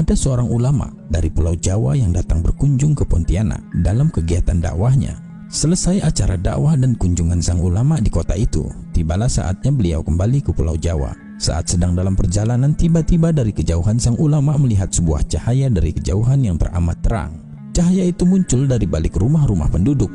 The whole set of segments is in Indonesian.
Ada seorang ulama dari Pulau Jawa yang datang berkunjung ke Pontianak dalam kegiatan dakwahnya. Selesai acara dakwah dan kunjungan sang ulama di kota itu, tibalah saatnya beliau kembali ke Pulau Jawa. Saat sedang dalam perjalanan, tiba-tiba dari kejauhan sang ulama melihat sebuah cahaya dari kejauhan yang teramat terang. Cahaya itu muncul dari balik rumah-rumah penduduk.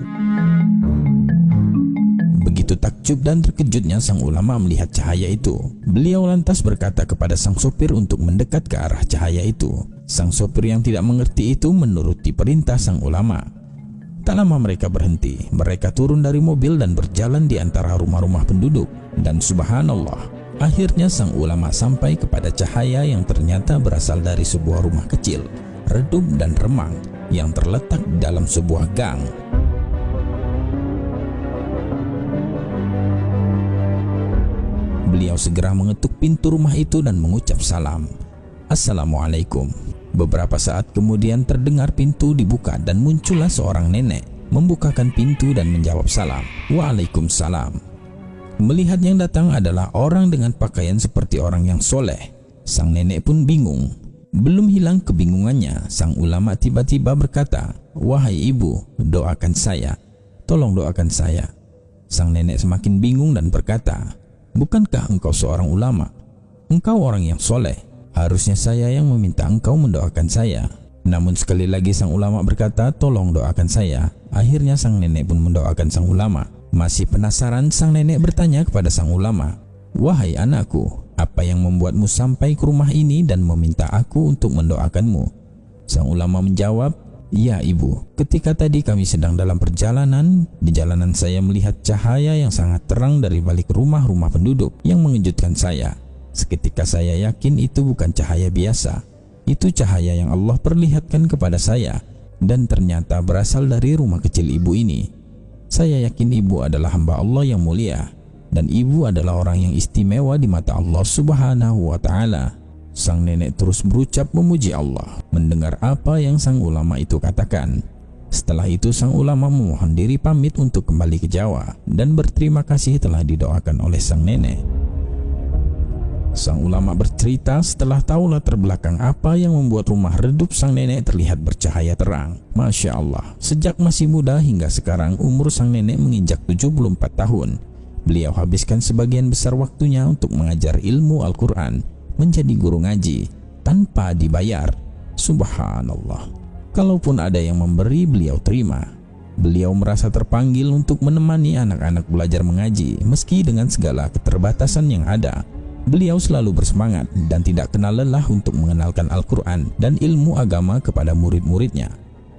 Begitu takjub dan terkejutnya sang ulama melihat cahaya itu. Beliau lantas berkata kepada sang sopir untuk mendekat ke arah cahaya itu. Sang sopir yang tidak mengerti itu menuruti perintah sang ulama. Tak lama mereka berhenti. Mereka turun dari mobil dan berjalan di antara rumah-rumah penduduk. Dan subhanallah, akhirnya sang ulama sampai kepada cahaya yang ternyata berasal dari sebuah rumah kecil, redup dan remang yang terletak dalam sebuah gang. Beliau segera mengetuk pintu rumah itu dan mengucap salam. Assalamualaikum. Beberapa saat kemudian terdengar pintu dibuka dan muncullah seorang nenek membukakan pintu dan menjawab salam. Waalaikumsalam. Melihat yang datang adalah orang dengan pakaian seperti orang yang soleh. Sang nenek pun bingung. Belum hilang kebingungannya, sang ulama tiba-tiba berkata, "Wahai ibu, doakan saya. Tolong doakan saya." Sang nenek semakin bingung dan berkata, "Bukankah engkau seorang ulama? Engkau orang yang soleh. Harusnya saya yang meminta engkau mendoakan saya." Namun sekali lagi sang ulama berkata, "Tolong doakan saya." Akhirnya sang nenek pun mendoakan sang ulama. Masih penasaran, sang nenek bertanya kepada sang ulama, "Wahai anakku, apa yang membuatmu sampai ke rumah ini dan meminta aku untuk mendoakanmu?" Sang ulama menjawab, "Ya ibu, ketika tadi kami sedang dalam perjalanan, di jalanan saya melihat cahaya yang sangat terang dari balik rumah-rumah penduduk yang mengejutkan saya. Seketika saya yakin itu bukan cahaya biasa. Itu cahaya yang Allah perlihatkan kepada saya dan ternyata berasal dari rumah kecil ibu ini. Saya yakin ibu adalah hamba Allah yang mulia dan ibu adalah orang yang istimewa di mata Allah Subhanahu wa Ta'ala." Sang nenek terus berucap memuji Allah mendengar apa yang sang ulama itu katakan. Setelah itu sang ulama memohon diri pamit untuk kembali ke Jawa dan berterima kasih telah didoakan oleh sang nenek. Sang ulama bercerita setelah tahu latar belakang apa yang membuat rumah redup sang nenek terlihat bercahaya terang. Masya Allah, sejak masih muda hingga sekarang umur sang nenek menginjak 74 tahun. Beliau habiskan sebagian besar waktunya untuk mengajar ilmu Al-Quran, menjadi guru ngaji tanpa dibayar. Subhanallah. Kalaupun ada yang memberi, beliau terima. Beliau merasa terpanggil untuk menemani anak-anak belajar mengaji meski dengan segala keterbatasan yang ada. Beliau selalu bersemangat dan tidak kenal lelah untuk mengenalkan Al-Quran dan ilmu agama kepada murid-muridnya.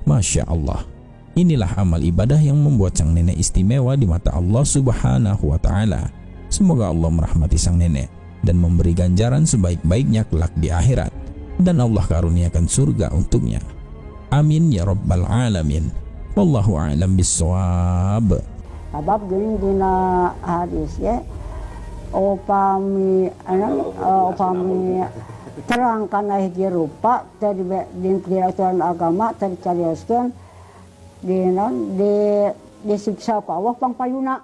Masya Allah. Inilah amal ibadah yang membuat sang nenek istimewa di mata Allah Subhanahu wa Ta'ala. Semoga Allah merahmati sang nenek dan memberi ganjaran sebaik-baiknya kelak di akhirat, dan Allah karuniakan surga untuknya. Amin ya rabbal alamin. Wallahu a'lam bissawab. Sebab gini dina hadis ya, upami terangkan hiji rupa tadi di aturan agama tadi carioskeun di disiksa ku Allah pangpayuna.